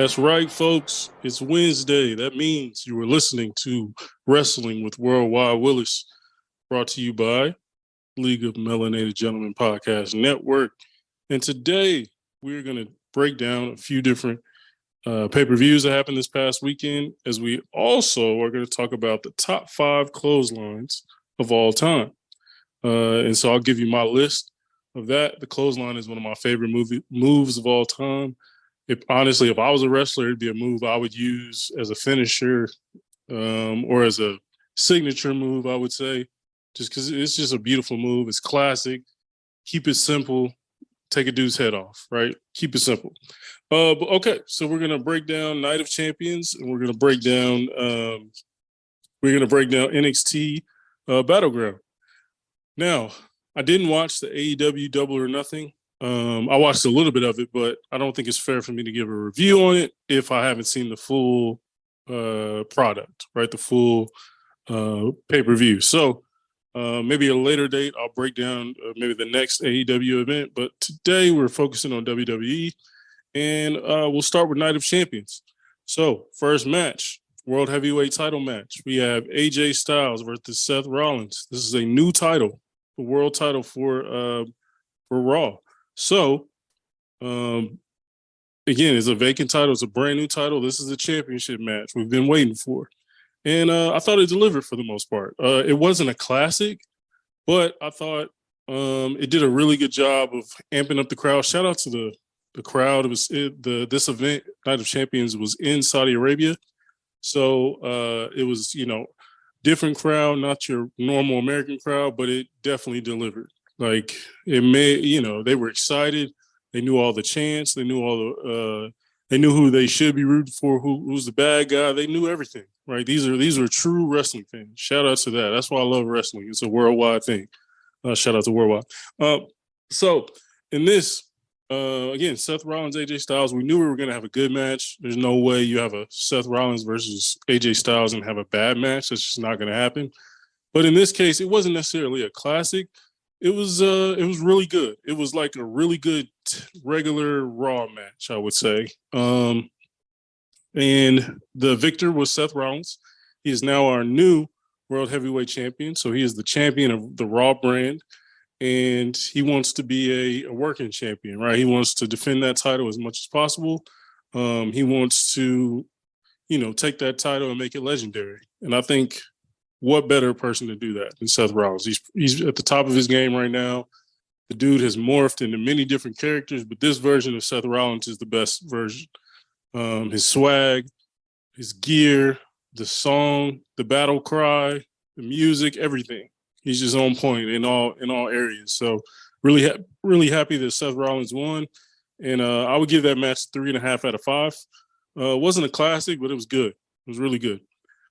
That's right, folks. It's Wednesday. That means you were listening to Wrestling with WorldWide Willis, brought to you by League of Melanated Gentlemen Podcast Network. And today we're going to break down a few different pay-per-views that happened this past weekend, as we also are going to talk about the top 5 clotheslines of all time. And so I'll give you my list of that. The clothesline is one of my favorite moves of all time. If I was a wrestler, it'd be a move I would use as a finisher or as a signature move, I would say, just because it's just a beautiful move. It's classic. Keep it simple. Take a dude's head off, right? Keep it simple. But okay, so we're gonna break down Night of Champions, and we're gonna break down NXT Battleground. Now, I didn't watch the AEW Double or Nothing. I watched a little bit of it, but I don't think it's fair for me to give a review on it if I haven't seen the full product, right? The full pay-per-view. So maybe at a later date, I'll break down maybe the next AEW event. But today we're focusing on WWE, and we'll start with Night of Champions. So first match, World Heavyweight title match. We have AJ Styles versus Seth Rollins. This is a new title, the world title for Raw. So, again, it's a vacant title. It's a brand new title. This is a championship match we've been waiting for. And I thought it delivered for the most part. It wasn't a classic, but I thought it did a really good job of amping up the crowd. Shout out to the crowd. This event, Night of Champions, was in Saudi Arabia. So it was, different crowd, not your normal American crowd, but it definitely delivered. Like they were excited. They knew all the chants. They knew they knew who they should be rooting for, who's the bad guy. They knew everything, right? These are true wrestling fans. Shout out to that. That's why I love wrestling. It's a worldwide thing. Shout out to Worldwide. So in this, again, Seth Rollins, AJ Styles, we knew we were going to have a good match. There's no way you have a Seth Rollins versus AJ Styles and have a bad match. That's just not going to happen. But in this case, it wasn't necessarily a classic. It was really good. It was like a really good regular Raw match, I would say. And the victor was Seth Rollins. He is now our new World Heavyweight Champion. So he is the champion of the Raw brand. And he wants to be a working champion, right? He wants to defend that title as much as possible. He wants to, take that title and make it legendary. And I think what better person to do that than Seth Rollins? He's at the top of his game right now. The dude has morphed into many different characters, but this version of Seth Rollins is the best version. His swag, his gear, the song, the battle cry, the music, everything. He's just on point in all areas. So really happy that Seth Rollins won. And I would give that match 3.5 out of 5. It wasn't a classic, but it was good. It was really good.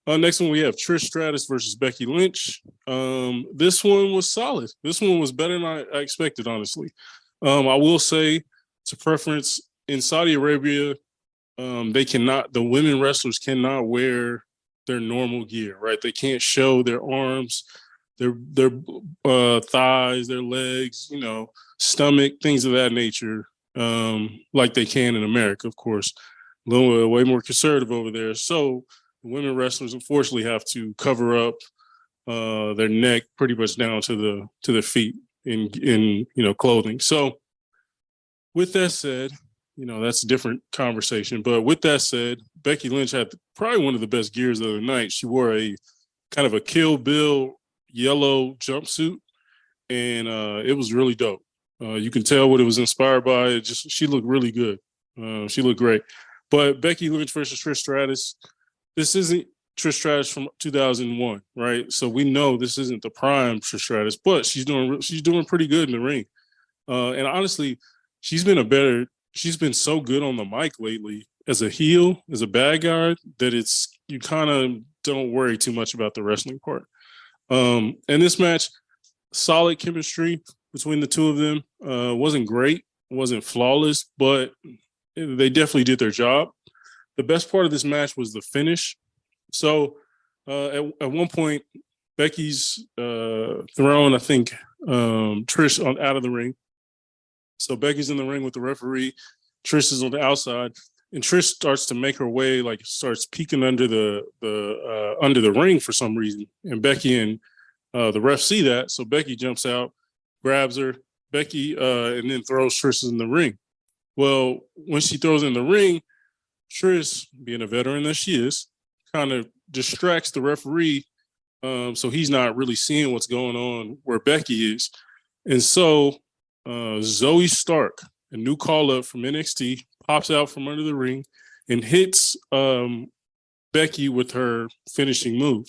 Next one, we have Trish Stratus versus Becky Lynch. This one was solid. This one was better than I expected, honestly. I will say, to preference, in Saudi Arabia, the women wrestlers cannot wear their normal gear, right? They can't show their arms, their thighs, their legs, stomach, things of that nature, like they can in America, of course. A little way more conservative over there. So the women wrestlers unfortunately have to cover up their neck pretty much down to their feet in clothing. So with that said, that's a different conversation. But with that said, Becky Lynch had probably one of the best gears of the night. She wore a kind of a Kill Bill yellow jumpsuit, and it was really dope. You can tell what it was inspired by. She looked really good. She looked great. But Becky Lynch versus Trish Stratus, this isn't Trish Stratus from 2001, right? So we know this isn't the prime Trish Stratus, but she's doing pretty good in the ring. And honestly, she's been so good on the mic lately as a heel, as a bad guy, that you kind of don't worry too much about the wrestling part. And this match, solid chemistry between the two of them. Wasn't great, wasn't flawless, but they definitely did their job. The best part of this match was the finish. So at one point, Becky's thrown, I think, Trish out of the ring. So Becky's in the ring with the referee. Trish is on the outside. and Trish starts to make her way, like starts peeking under the under the ring for some reason. And Becky and the ref see that, so Becky jumps out, grabs her, and then throws Trish in the ring. Well, when she throws in the ring, Trish, being a veteran that she is, kind of distracts the referee, so he's not really seeing what's going on where Becky is. And so Zoe Stark, a new call-up from NXT, pops out from under the ring and hits Becky with her finishing move.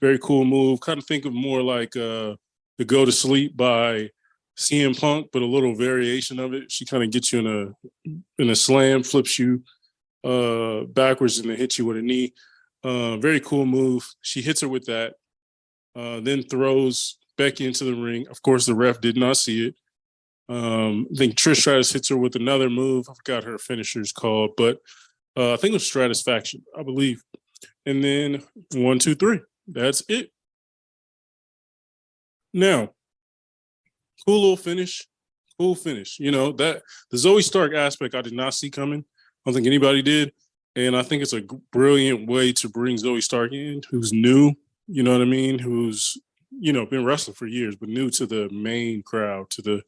Very cool move. Kind of think of more like the Go to Sleep by CM Punk, but a little variation of it. She kind of gets you in a slam, flips you backwards, and then hits you with a knee. Very cool move. She hits her with that, then throws Becky into the ring. Of course, the ref did not see it. I think Trish Stratus hits her with another move. I forgot her finisher's called, but I think it was Stratisfaction, I believe. And then 1, 2, 3. That's it. Now, cool little finish. Cool finish. You know, that the Zoe Stark aspect I did not see coming. I don't think anybody did. And I think it's a brilliant way to bring Zoe Stark in, who's new, you know what I mean? Who's, you know, been wrestling for years, but new to the main crowd, to the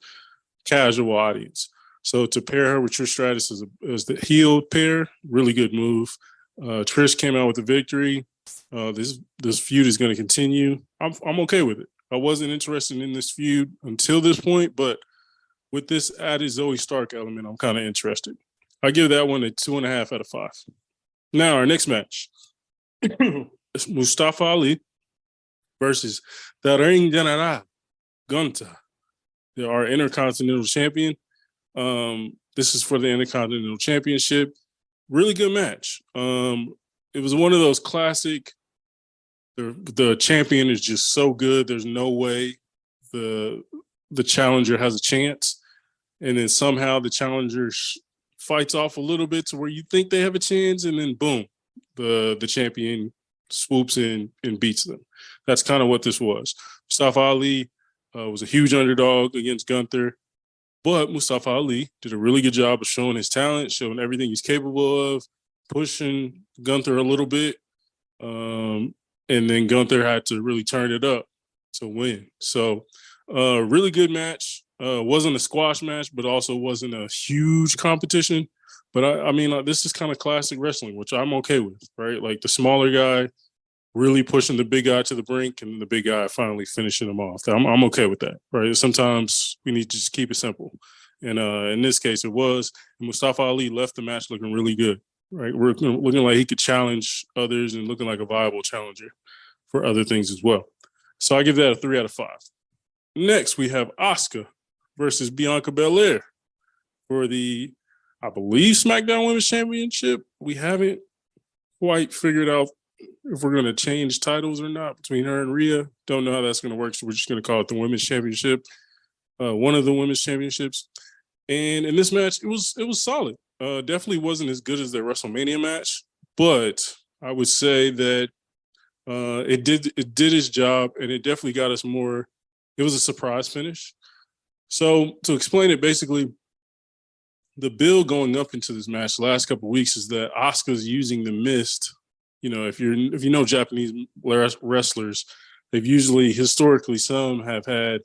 casual audience. So to pair her with Trish Stratus as the heel pair, really good move. Trish came out with the victory. This feud is going to continue. I'm okay with it. I wasn't interested in this feud until this point, but with this added Zoe Stark element, I'm kind of interested. I give that one a 2.5 out of 5. Now our next match, Mustafa Ali versus the Ring General Gunther, our Intercontinental Champion. This is for the Intercontinental Championship. Really good match. It was one of those classic. The champion is just so good. There's no way the challenger has a chance, and then somehow the challenger fights off a little bit to where you think they have a chance, and then boom, the champion swoops in and beats them. That's kind of what this was. Mustafa Ali was a huge underdog against Gunther, but Mustafa Ali did a really good job of showing his talent, showing everything he's capable of, pushing Gunther a little bit. And then Gunther had to really turn it up to win. So really good match. Wasn't a squash match, but also wasn't a huge competition. But I mean, this is kind of classic wrestling, which I'm okay with, right? Like the smaller guy really pushing the big guy to the brink, and the big guy finally finishing him off. I'm okay with that, right? Sometimes we need to just keep it simple. And in this case, it was. And Mustafa Ali left the match looking really good, right? We're looking like he could challenge others and looking like a viable challenger for other things as well. So I give that a 3 out of 5. Next, we have Asuka versus Bianca Belair for the, I believe, SmackDown Women's Championship. We haven't quite figured out if we're going to change titles or not between her and Rhea. Don't know how that's going to work, so we're just going to call it the Women's Championship, one of the Women's Championships. And in this match, it was solid. Definitely wasn't as good as their WrestleMania match, but I would say that it did its job, and it definitely got us more. It was a surprise finish. So to explain it, basically, the build going up into this match the last couple of weeks is that Asuka's using the mist. You know, if you know Japanese wrestlers, they've usually historically some have had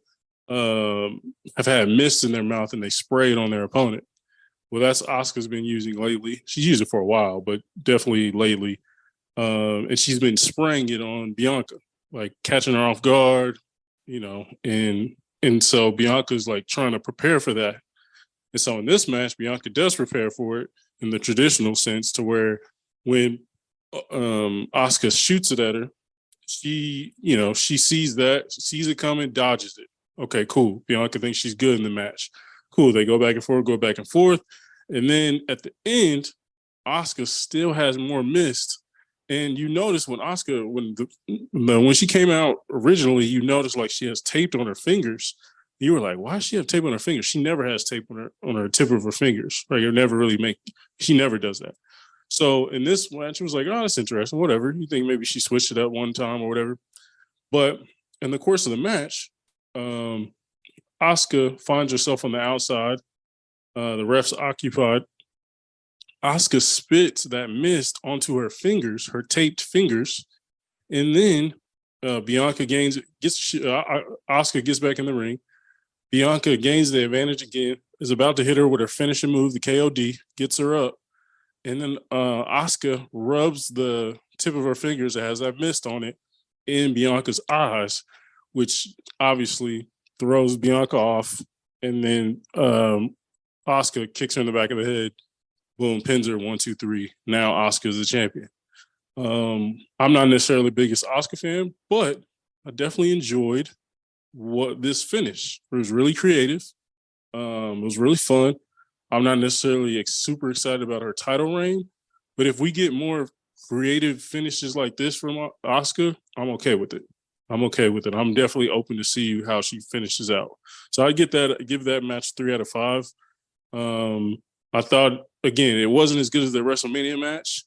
mist in their mouth and they spray it on their opponent. Well, that's Asuka's been using lately. She's used it for a while, but definitely lately. And she's been spraying it on Bianca, like catching her off guard, you know, and so Bianca's like trying to prepare for that. And so in this match, Bianca does prepare for it in the traditional sense, to where when Asuka shoots it at her, she sees it coming, dodges it. Okay, cool. Bianca thinks she's good in the match. Cool. They go back and forth. And then at the end, Asuka still has more mist. And you notice when Asuka, when she came out originally, you notice like she has tape on her fingers. You were like, why does she have tape on her fingers? She never has tape on her tip of her fingers. Like, she never does that. So in this match, it was like, oh, that's interesting. Whatever. You think maybe she switched it up one time or whatever. But in the course of the match, Asuka finds herself on the outside. The ref's occupied. Asuka spits that mist onto her fingers, her taped fingers, and then Bianca Asuka gets back in the ring. Bianca gains the advantage again, is about to hit her with her finishing move, the KOD, gets her up, and then Asuka rubs the tip of her fingers that has that mist on it in Bianca's eyes, which obviously throws Bianca off, and then Asuka kicks her in the back of the head, boom, pins her 1, 2, 3. Now Asuka's the champion. I'm not necessarily the biggest Asuka fan, but I definitely enjoyed what this finish. It was really creative. It was really fun. I'm not necessarily super excited about her title reign, but if we get more creative finishes like this from Asuka, I'm okay with it. I'm definitely open to see how she finishes out. So I give that match 3 out of 5. I thought, again, it wasn't as good as the WrestleMania match,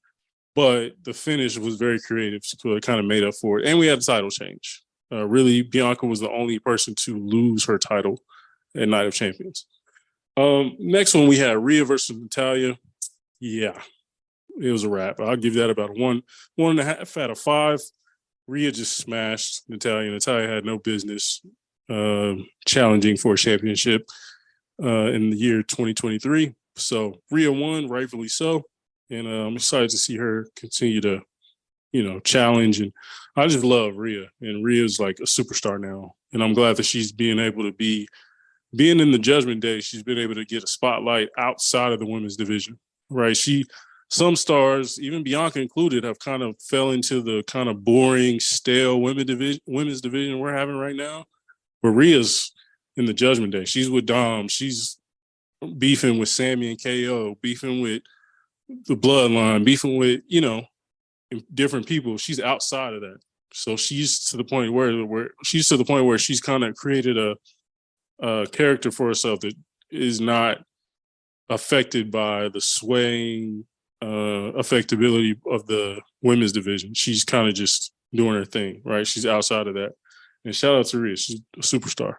but the finish was very creative, so it kind of made up for it. And we had a title change. Really, Bianca was the only person to lose her title at Night of Champions. Next one, we had Rhea versus Natalia. Yeah, it was a wrap. I'll give that about 1.5 out of 5. Rhea just smashed Natalia. Natalia had no business challenging for a championship in the year 2023. So Rhea won, rightfully so. And I'm excited to see her continue to, challenge. And I just love Rhea. And Rhea's like a superstar now. And I'm glad that she's being able to being in the Judgment Day, she's been able to get a spotlight outside of the women's division, right? Some stars, even Bianca included, have kind of fell into the kind of boring, stale women's division we're having right now. But Rhea's in the Judgment Day. She's with Dom. She's beefing with Sammy and KO, beefing with the Bloodline, beefing with, different people. She's outside of that. So she's to the point where she's kind of created a character for herself that is not affected by the swaying affectability of the women's division. She's kind of just doing her thing, right? She's outside of that. And shout out to Rhea. She's a superstar.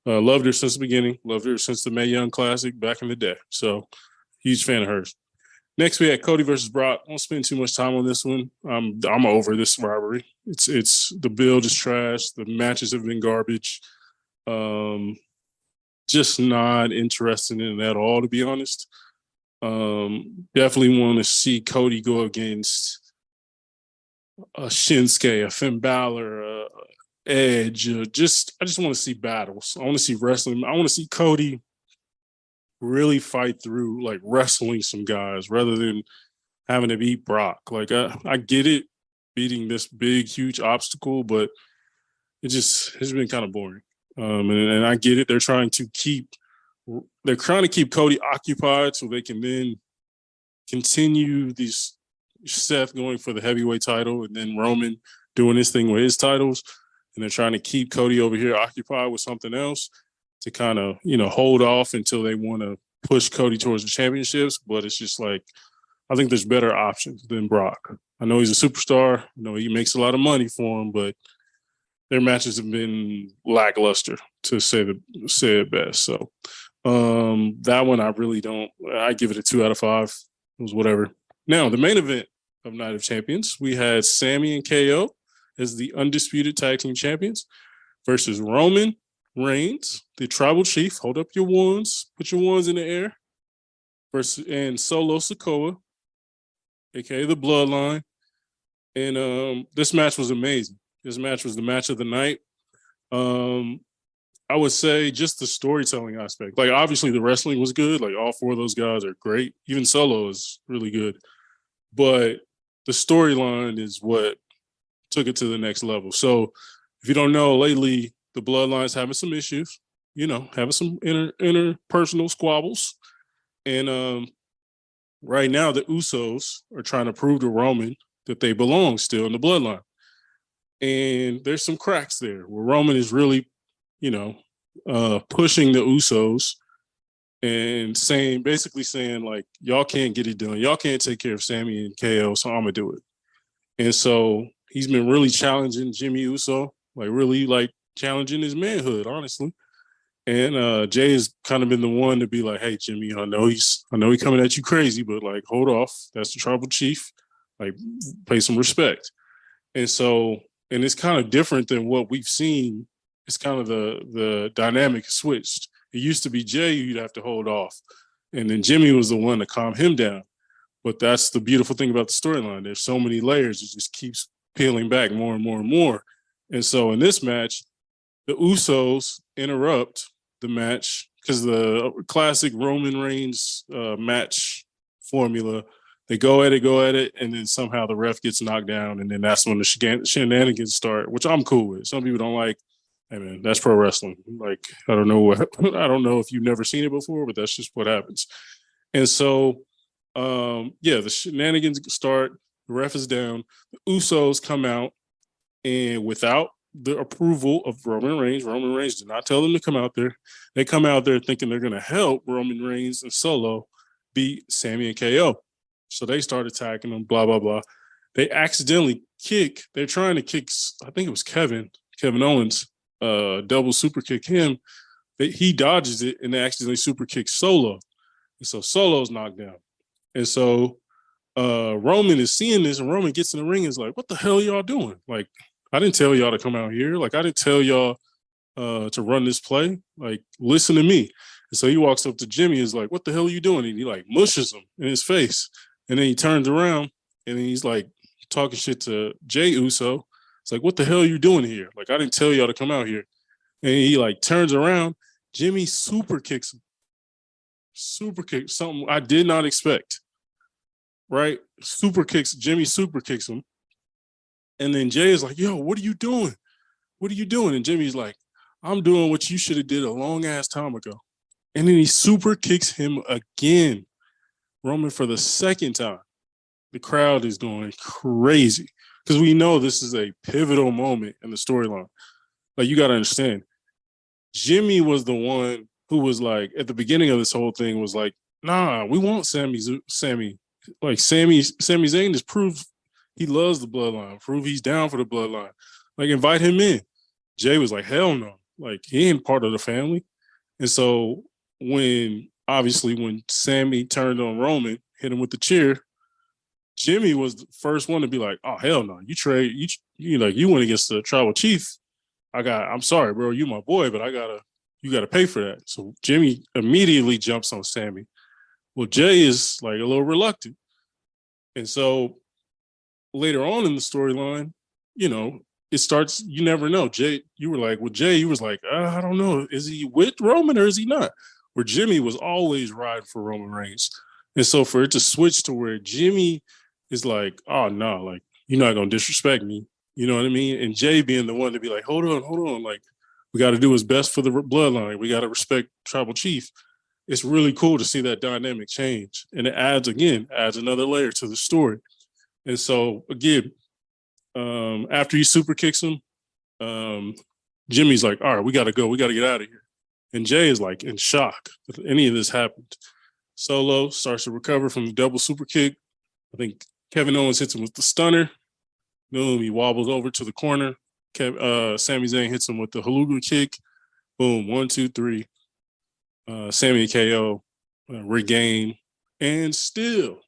Loved her since the beginning. Loved her since the Mae Young Classic back in the day. So huge fan of hers. Next, we had Cody versus Brock. I won't spend too much time on this one. I'm over this rivalry. It's the build is trash. The matches have been garbage. Just not interested in it at all, to be honest. Definitely want to see Cody go against a Shinsuke, a Finn Balor, Edge. I just want to see battles. I want to see wrestling. I want to see Cody really fight through, like, wrestling some guys rather than having to beat Brock. Like, I get it, beating this big, huge obstacle, but it's been kind of boring. And I get it. They're trying to keep Cody occupied so they can then continue these Seth going for the heavyweight title and then Roman doing his thing with his titles. And they're trying to keep Cody over here occupied with something else to kind of, hold off until they want to push Cody towards the championships. But it's just like, I think there's better options than Brock. I know he's a superstar. I know he makes a lot of money for him, but their matches have been lackluster, to say it best. So that one I give it a 2 out of 5. It was whatever. Now, the main event of Night of Champions, we had Sammy and KO as the Undisputed Tag Team Champions versus Roman Reigns, the Tribal Chief. Hold up your wands. Put your wands in the air. And Solo Sikoa, a.k.a. the Bloodline. And this match was amazing. This match was the match of the night. I would say just the storytelling aspect. Like, obviously the wrestling was good. Like, all 4 of those guys are great. Even Solo is really good. But the storyline is what took it to the next level. So if you don't know, lately the Bloodline's having some issues, having some interpersonal squabbles. And right now the Usos are trying to prove to Roman that they belong still in the Bloodline. And there's some cracks there where Roman is really, pushing the Usos and basically saying, like, y'all can't get it done. Y'all can't take care of Sammy and KO, so I'm going to do it. And so he's been really challenging Jimmy Uso, like really like challenging his manhood, honestly. And Jay has kind of been the one to be like, "Hey, Jimmy, I know he's coming at you crazy, but like, hold off. That's the tribal chief. Like, pay some respect." And so, and it's kind of different than what we've seen. It's kind of the dynamic switched. It used to be Jay you'd have to hold off, and then Jimmy was the one to calm him down. But that's the beautiful thing about the storyline. There's so many layers; it just keeps peeling back more and more and more. And so, in this match, the Usos interrupt the match because the classic Roman Reigns match formula. They go at it, and then somehow the ref gets knocked down, and then that's when the shenanigans start, which I'm cool with. Some people don't like. Hey man, that's pro wrestling. Like I don't know if you've never seen it before, but that's just what happens. And so, the shenanigans start. The ref is down. The Usos come out, and without the approval of Roman Reigns did not tell them to come out there. They come out there thinking they're going to help Roman Reigns and Solo beat Sammy and KO. So they start attacking them, blah, blah, blah. They accidentally they're trying to kick, I think it was Kevin Owens, double super kick him. He dodges it and they accidentally super kick Solo. And so Solo's knocked down. And so Roman is seeing this, and Roman gets in the ring and is like, "What the hell are y'all doing? Like, I didn't tell y'all to come out here. Like, I didn't tell y'all to run this play. Like, listen to me." And so he walks up to Jimmy and is like, "What the hell are you doing?" And he like mushes him in his face. And then he turns around and then he's like talking shit to Jay Uso. It's like, "What the hell are you doing here? Like, I didn't tell y'all to come out here." And he like turns around. Jimmy super kicks him. Super kick, something I did not expect. Right? Jimmy super kicks him. And then Jay is like, "Yo, what are you doing? What are you doing?" And Jimmy's like, "I'm doing what you should have did a long ass time ago." And then he super kicks him again. Roman for the second time. The crowd is going crazy because we know this is a pivotal moment in the storyline. Like, you got to understand, Jimmy was the one who was like, at the beginning of this whole thing was like, "Nah, we want Sammy. Like, Sami Zayn has proved he loves the bloodline, prove he's down for the bloodline. Like, invite him in." Jay was like, "Hell no. Like, he ain't part of the family." And so when Sammy turned on Roman, hit him with the chair, Jimmy was the first one to be like, "Oh, hell no. You went against the tribal chief. I'm sorry, bro. You my boy, but you gotta pay for that." So Jimmy immediately jumps on Sammy. Well, Jay is like a little reluctant. And so later on in the storyline, it starts, you never know. Jay, you were like, "I don't know. Is he with Roman or is he not?" Where Jimmy was always riding for Roman Reigns. And so for it to switch to where Jimmy is like, "Oh, no, like, you're not going to disrespect me." You know what I mean? And Jay being the one to be like, hold on. Like, we got to do what's best for the bloodline. We got to respect Tribal Chief. It's really cool to see that dynamic change. And it adds another layer to the story. And so, again, after he super kicks him, Jimmy's like, "All right, we got to go. We got to get out of here." And Jay is like in shock that any of this happened. Solo starts to recover from the double super kick. I think Kevin Owens hits him with the stunner. Boom, he wobbles over to the corner. Sami Zayn hits him with the haluga kick. Boom, 1, 2, 3. Sammy and KO regain and still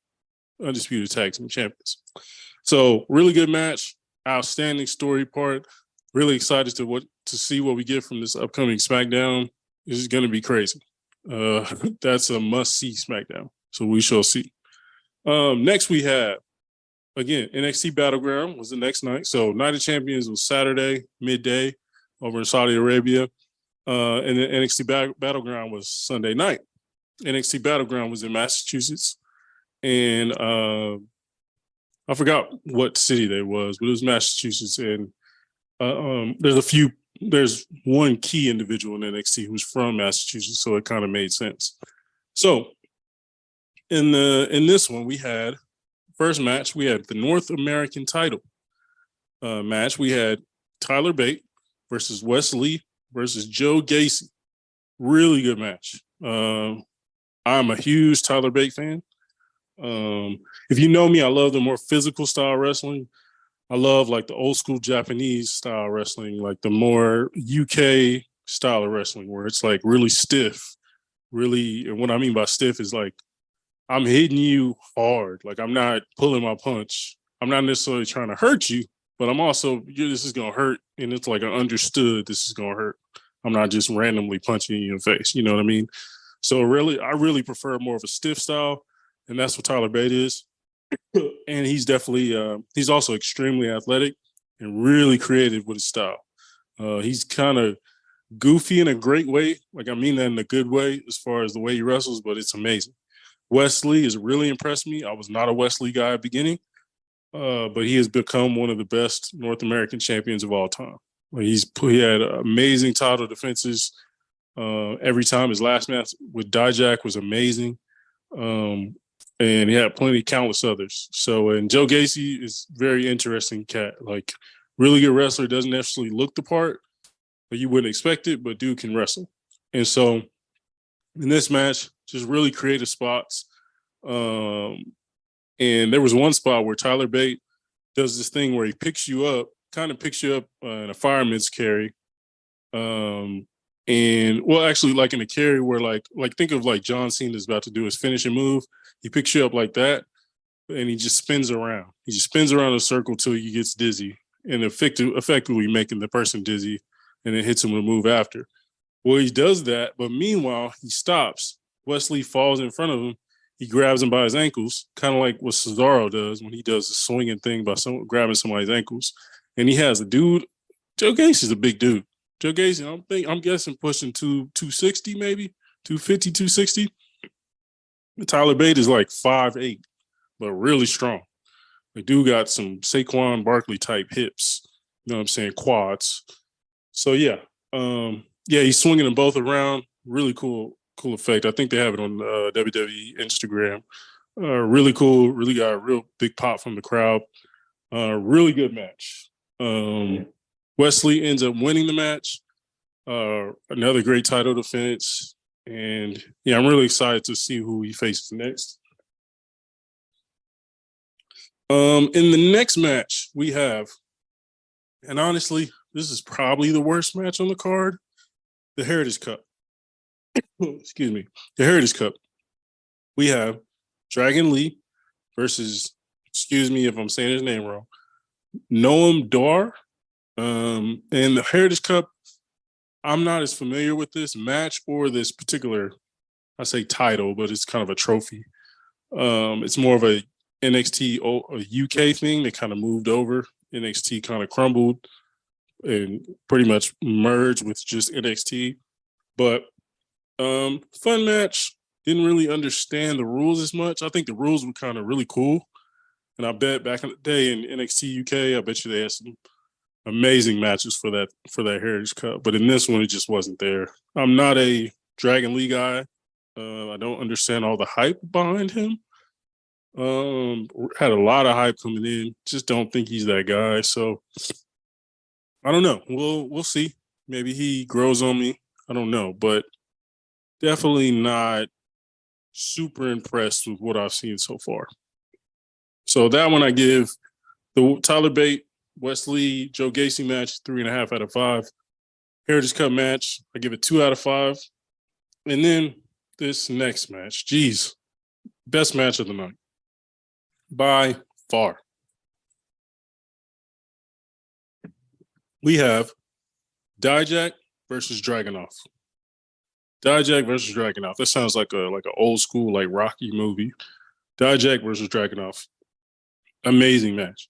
Undisputed Tag Team Champions. So really good match, outstanding story part. Really excited to see what we get from this upcoming SmackDown. This is going to be crazy. That's a must-see SmackDown. So we shall see. Next we have, again, NXT Battleground was the next night. So Night of Champions was Saturday, midday, over in Saudi Arabia. And then NXT Battleground was Sunday night. NXT Battleground was in Massachusetts. And I forgot what city they was, but it was Massachusetts. And there's one key individual in NXT who's from Massachusetts, so it kind of made sense. So in this one, we had first match, we had the North American title match. We had Tyler Bate versus Wes Lee versus Joe Gacy. Really good match. I'm a huge Tyler Bate fan. If you know me, I love the more physical style wrestling. I love like the old school Japanese style wrestling, like the more UK style of wrestling where it's like really stiff, really. And what I mean by stiff is like I'm hitting you hard. Like I'm not pulling my punch. I'm not necessarily trying to hurt you, but I'm also, this is going to hurt. And it's like I understood this is going to hurt. I'm not just randomly punching you in the face. You know what I mean? So really, I really prefer more of a stiff style. And that's what Tyler Bate is. And he's definitely, he's also extremely athletic and really creative with his style. He's kind of goofy in a great way. Like I mean that in a good way as far as the way he wrestles, but it's amazing. Wesley has really impressed me. I was not a Wesley guy at the beginning, but he has become one of the best North American champions of all time. He had amazing title defenses every time. His last match with Dijak was amazing, and he had countless others. So, and Joe Gacy is very interesting cat. Like, really good wrestler, doesn't necessarily look the part, but you wouldn't expect it, but dude can wrestle. And so, in this match, just really creative spots. And there was one spot where Tyler Bate does this thing where he picks you up in a fireman's carry. And well, actually, like in a carry where like think of like John Cena is about to do his finishing move. He picks you up like that, and he just spins around. He just spins around a circle till he gets dizzy, and effectively making the person dizzy, and it hits him with a move after. Well, he does that, but meanwhile, he stops. Wesley falls in front of him. He grabs him by his ankles, kind of like what Cesaro does when he does the swinging thing by grabbing somebody's ankles. And he has a dude. Joe Gacy's a big dude. Joe Gacy, I'm guessing pushing 260 maybe, 250, 260. Tyler Bate is like 5'8", but really strong. The dude got some Saquon Barkley type hips. You know what I'm saying? Quads. So yeah. He's swinging them both around. Really cool effect. I think they have it on WWE Instagram. Really cool. Really got a real big pop from the crowd. Really good match. Wesley ends up winning the match. Another great title defense. And yeah, I'm really excited to see who he faces next. In the next match we have, and honestly, this is probably the worst match on the card, the Heritage Cup. Excuse me. The Heritage Cup. We have Dragon Lee versus, excuse me if I'm saying his name wrong, Noam Dar. And the Heritage Cup, I'm not as familiar with this match or this particular, I say title, but it's kind of a trophy. It's more of a NXT a UK thing that kind of moved over. NXT kind of crumbled and pretty much merged with just NXT. But fun match. Didn't really understand the rules as much. I think the rules were kind of really cool. And I bet back in the day in NXT UK, I bet you they had some amazing matches for that Heritage Cup. But in this one, it just wasn't there. I'm not a Dragon Lee guy. I don't understand all the hype behind him. Had a lot of hype coming in. Just don't think he's that guy. So I don't know. We'll see. Maybe he grows on me. I don't know, but definitely not super impressed with what I've seen so far. So that one I give the Tyler Bate, Wesley, Joe Gacy match 3.5 out of 5. Heritage Cup match, I give it 2 out of 5. And then this next match, best match of the night by far. We have Dijak versus Dragunov. Dijak versus Dragunov. That sounds like an old school like Rocky movie. Dijak versus Dragunov. Amazing match.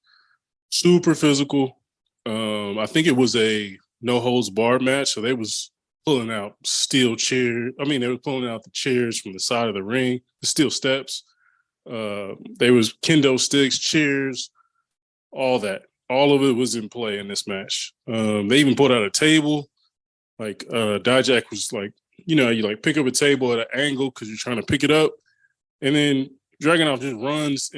Super physical. I think it was a no holds barred match, so they was pulling out steel chairs. I mean, they were pulling out the chairs from the side of the ring, the steel steps. There was kendo sticks, chairs, all that. All of it was in play in this match. They even pulled out a table. Like Dijak was like, you like pick up a table at an angle because you're trying to pick it up. And then Dragunov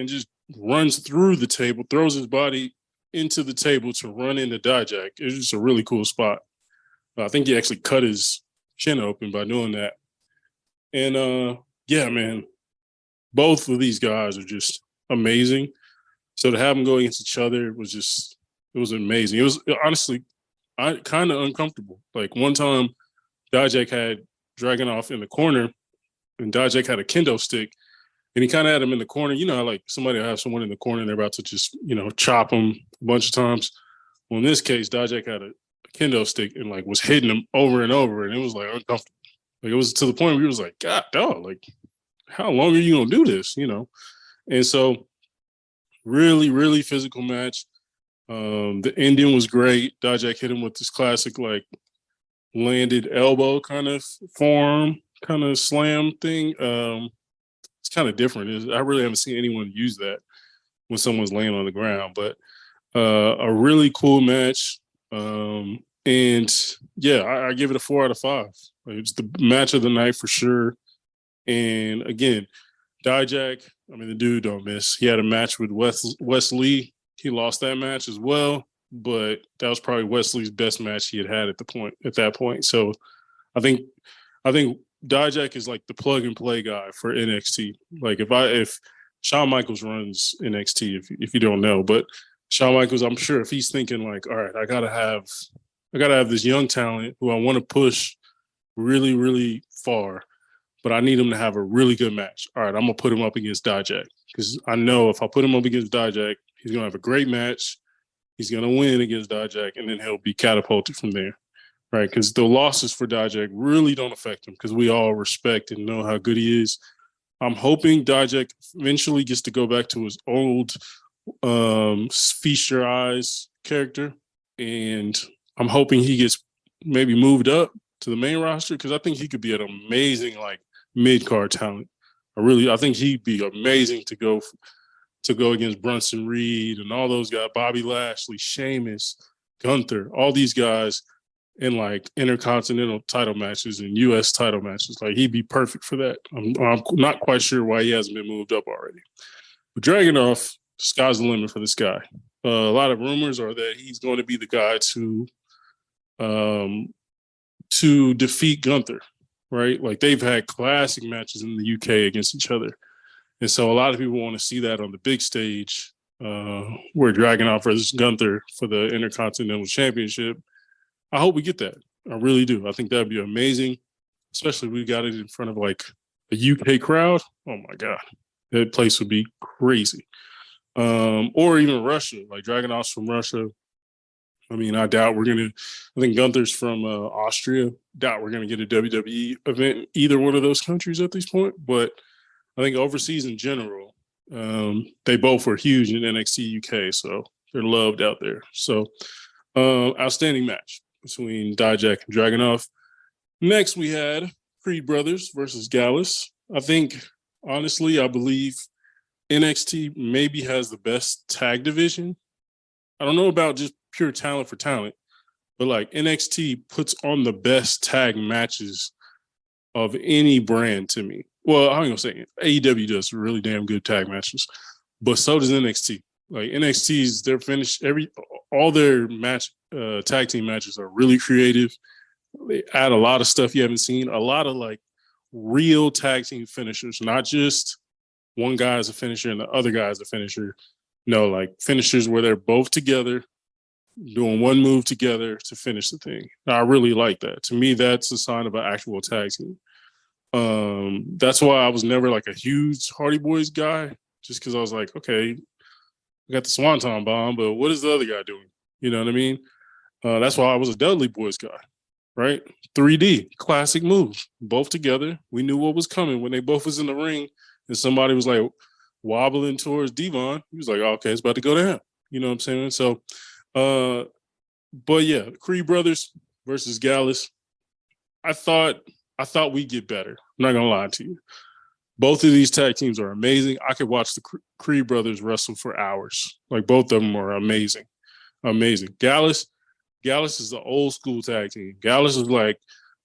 just runs through the table, throws his body into the table to run into Dijak. It was just a really cool spot. I think he actually cut his chin open by doing that. And yeah, man, both of these guys are just amazing. So to have them go against each other it was amazing. It was honestly kind of uncomfortable. Like one time Dijak had Dragunov in the corner, and Dijak had a kendo stick, and he kind of had him in the corner. You know how like somebody will have someone in the corner and they're about to just, chop him a bunch of times. Well, in this case, Dijak had a kendo stick and like was hitting him over and over, and it was like uncomfortable. Like it was to the point where he was like, God, dog, like how long are you gonna do this? And so really, really physical match. The ending was great. Dijak hit him with this classic like landed elbow kind of form, kind of slam thing. It's kind of different. I really haven't seen anyone use that when someone's laying on the ground, but a really cool match. And yeah, I give it a 4 out of 5. Like, it's the match of the night for sure. And again, Dijak, I mean, the dude don't miss. He had a match with Wes Lee. He lost that match as well, but that was probably Wesley's best match he had at that point. So I think Dijak is like the plug and play guy for NXT. Like if Shawn Michaels runs NXT, if you don't know, but Shawn Michaels, I'm sure if he's thinking like, all right, I gotta have this young talent who I want to push really, really far, but I need him to have a really good match. All right, I'm gonna put him up against Dijak because I know if I put him up against Dijak, he's gonna have a great match. He's gonna win against Dijak, and then he'll be catapulted from there, right? Because the losses for Dijak really don't affect him because we all respect and know how good he is. I'm hoping Dijak eventually gets to go back to his old feast your eyes character, and I'm hoping he gets maybe moved up to the main roster because I think he could be an amazing like mid-card talent. I think he'd be amazing to go against Brunson Reed and all those guys, Bobby Lashley, Sheamus, Gunther, all these guys in like intercontinental title matches and U.S. title matches. Like he'd be perfect for that. I'm not quite sure why he hasn't been moved up already. But Dragunov, sky's the limit for this guy. A lot of rumors are that he's going to be the guy to defeat Gunther, right? Like they've had classic matches in the UK against each other. And so a lot of people want to see that on the big stage where Dragunov versus Gunther for the Intercontinental Championship. I hope we get that. I really do. I think that'd be amazing, especially if we got it in front of like a UK crowd. Oh my God, that place would be crazy. Or even Russia, like Dragunov's from Russia. I mean, I think Gunther's from Austria. Doubt we're going to get a WWE event in either one of those countries at this point. But I think overseas in general, they both were huge in NXT UK. So they're loved out there. So outstanding match between Dijak and Dragunov. Next, we had Creed Brothers versus Gallus. I believe NXT maybe has the best tag division. I don't know about just pure talent for talent, but like NXT puts on the best tag matches of any brand to me. Well, I'm gonna say AEW does really damn good tag matches, but so does NXT. Like NXT's all their tag team matches are really creative. They add a lot of stuff you haven't seen, a lot of like real tag team finishers, not just one guy is a finisher and the other guy is a finisher. No, like finishers where they're both together, doing one move together to finish the thing. I really like that. To me, that's a sign of an actual tag team. That's why I was never like a huge Hardy Boys guy, just because I was like, okay, I got the Swanton Bomb, but what is the other guy doing? You know what I mean? That's why I was a Dudley Boys guy, right? 3D, classic move, both together. We knew what was coming when they both was in the ring and somebody was like wobbling towards Devon. He was like, oh, okay, it's about to go down. You know what I'm saying? So, but yeah, Creed Brothers versus Gallus. I thought we'd get better. I'm not gonna lie to you. Both of these tag teams are amazing. I could watch the Creed Brothers wrestle for hours. Like both of them are amazing. Amazing. Gallus is the old school tag team. Gallus is like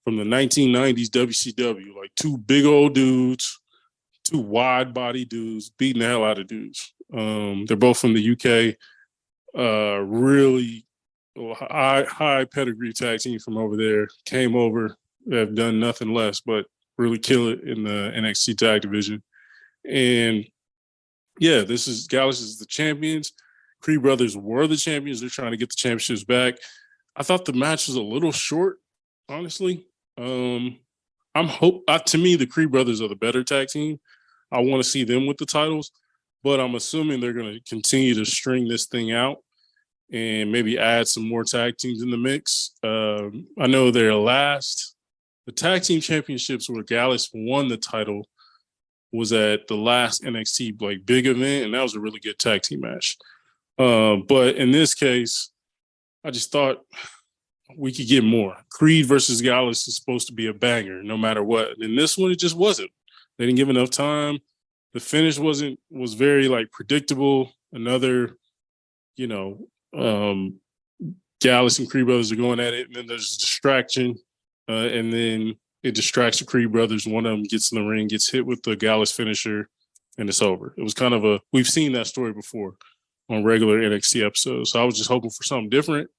from the 1990s WCW, like two big old dudes, two wide body dudes beating the hell out of dudes. They're both from the UK. Really high pedigree tag team from over there. Came over, have done nothing less but really kill it in the NXT tag division. And yeah, Gallus is the champions. Creed Brothers were the champions. They're trying to get the championships back. I thought the match was a little short, honestly. To me, the Creed brothers are the better tag team. I want to see them with the titles, but I'm assuming they're going to continue to string this thing out and maybe add some more tag teams in the mix. I know the tag team championships where Gallus won the title was at the last NXT like big event, and that was a really good tag team match. But in this case, I just thought we could get more. Creed versus Gallus is supposed to be a banger no matter what. And this one, it just wasn't. They didn't give enough time. The finish was very like predictable. Another, Gallus and Creed brothers are going at it, and then there's a distraction. And then it distracts the Creed brothers. One of them gets in the ring, gets hit with the Gallus finisher, and it's over. It was kind of we've seen that story before on regular NXT episodes. So I was just hoping for something different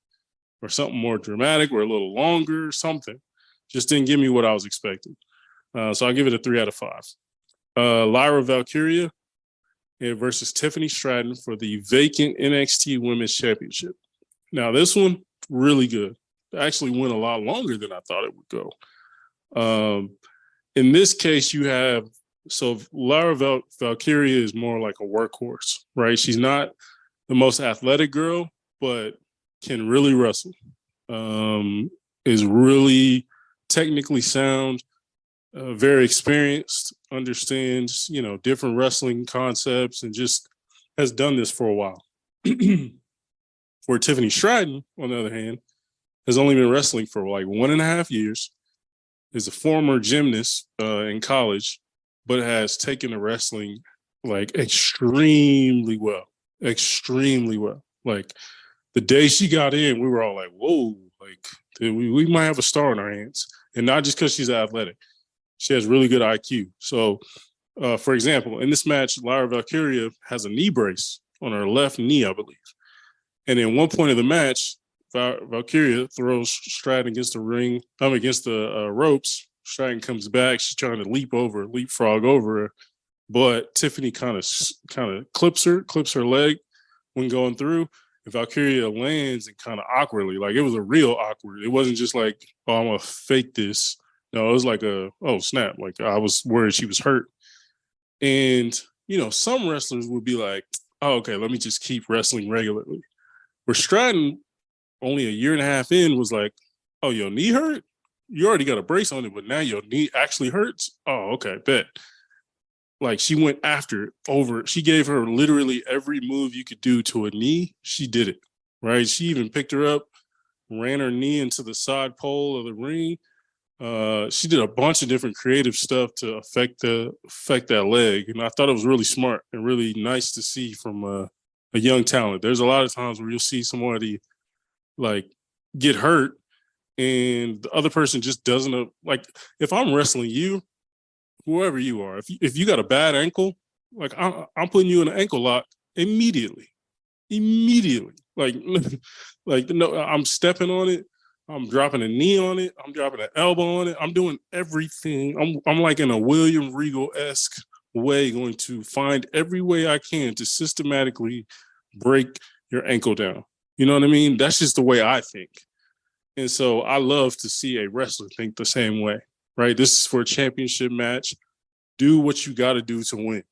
or something more dramatic or a little longer, something. Just didn't give me what I was expecting. So I'll give it a 3 out of 5. Lyra Valkyria versus Tiffany Stratton for the vacant NXT Women's Championship. Now, this one, really good. It actually went a lot longer than I thought it would go. In this case, Lyra Valkyria is more like a workhorse, right? She's not the most athletic girl, but can really wrestle. Is really technically sound, very experienced, understands, different wrestling concepts, and just has done this for a while. Where Tiffany Stratton, on the other hand, has only been wrestling for like 1.5 years, is a former gymnast in college, but has taken to wrestling like extremely well. Like the day she got in, we were all like, whoa, like we might have a star on our hands. And not just because she's athletic. She has really good IQ. So, for example, in this match, Lyra Valkyria has a knee brace on her left knee, I believe. And in one point of the match, Valkyria throws Stratton against the ropes. Stratton comes back. She's trying to leapfrog over her. But Tiffany kind of clips her leg when going through. And Valkyria lands and kind of awkwardly. Like, it was a real awkward. It wasn't just like, oh, I'm going to fake this. No, it was like oh, snap. Like, I was worried she was hurt. And, some wrestlers would be like, oh, okay, let me just keep wrestling regularly. Where Stratton, only 1.5 years in, was like, oh, your knee hurt? You already got a brace on it, but now your knee actually hurts? Oh, okay, bet. Like, she went after it over. She gave her literally every move you could do to a knee. She did it, right? She even picked her up, ran her knee into the side pole of the ring. She did a bunch of different creative stuff to affect that leg. And I thought it was really smart and really nice to see from a young talent. There's a lot of times where you'll see somebody like get hurt and the other person just doesn't like, if I'm wrestling you, whoever you are, if you got a bad ankle, like I'm putting you in an ankle lock immediately. Like no, I'm stepping on it. I'm dropping a knee on it. I'm dropping an elbow on it. I'm doing everything. I'm like in a William Regal-esque way going to find every way I can to systematically break your ankle down. You know what I mean? That's just the way I think. And so I love to see a wrestler think the same way, right? This is for a championship match. Do what you got to do to win,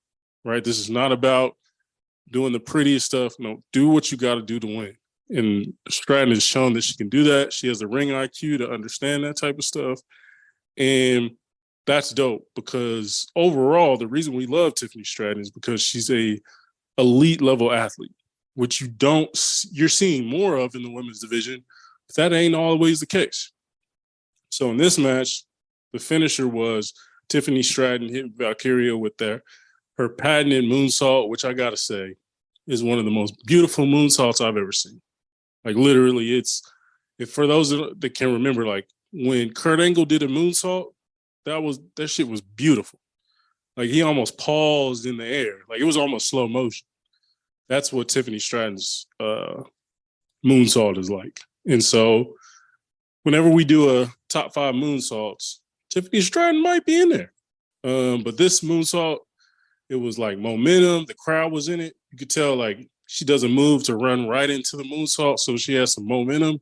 right? This is not about doing the prettiest stuff. No, do what you got to do to win. And Stratton has shown that she can do that. She has the ring IQ to understand that type of stuff. And that's dope because overall, the reason we love Tiffany Stratton is because she's a elite level athlete, which you're seeing more of in the women's division, but that ain't always the case. So in this match, the finisher was Tiffany Stratton hit Valkyria with her patented moonsault, which I got to say is one of the most beautiful moonsaults I've ever seen. Like literally, for those that can remember, like when Kurt Angle did a moonsault, that shit was beautiful. Like he almost paused in the air. Like it was almost slow motion. That's what Tiffany Stratton's moonsault is like. And so whenever we do a top 5 moonsaults, Tiffany Stratton might be in there. But this moonsault, it was like momentum. The crowd was in it. You could tell like she doesn't move to run right into the moonsault. So she has some momentum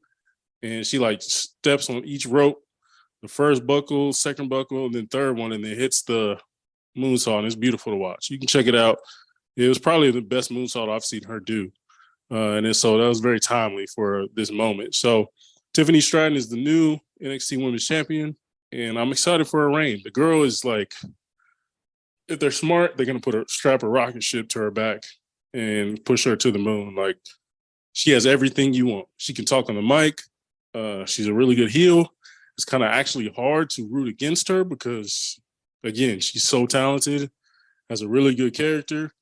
and she like steps on each rope the first buckle, second buckle, and then third one, and then hits the moonsault, and it's beautiful to watch. You can check it out. It was probably the best moonsault I've seen her do. So that was very timely for this moment. So Tiffany Stratton is the new NXT Women's Champion, and I'm excited for her reign. The girl is like, if they're smart, they're going to strap a rocket ship to her back and push her to the moon. Like, she has everything you want. She can talk on the mic. She's a really good heel. It's kind of actually hard to root against her because, again, she's so talented, has a really good character.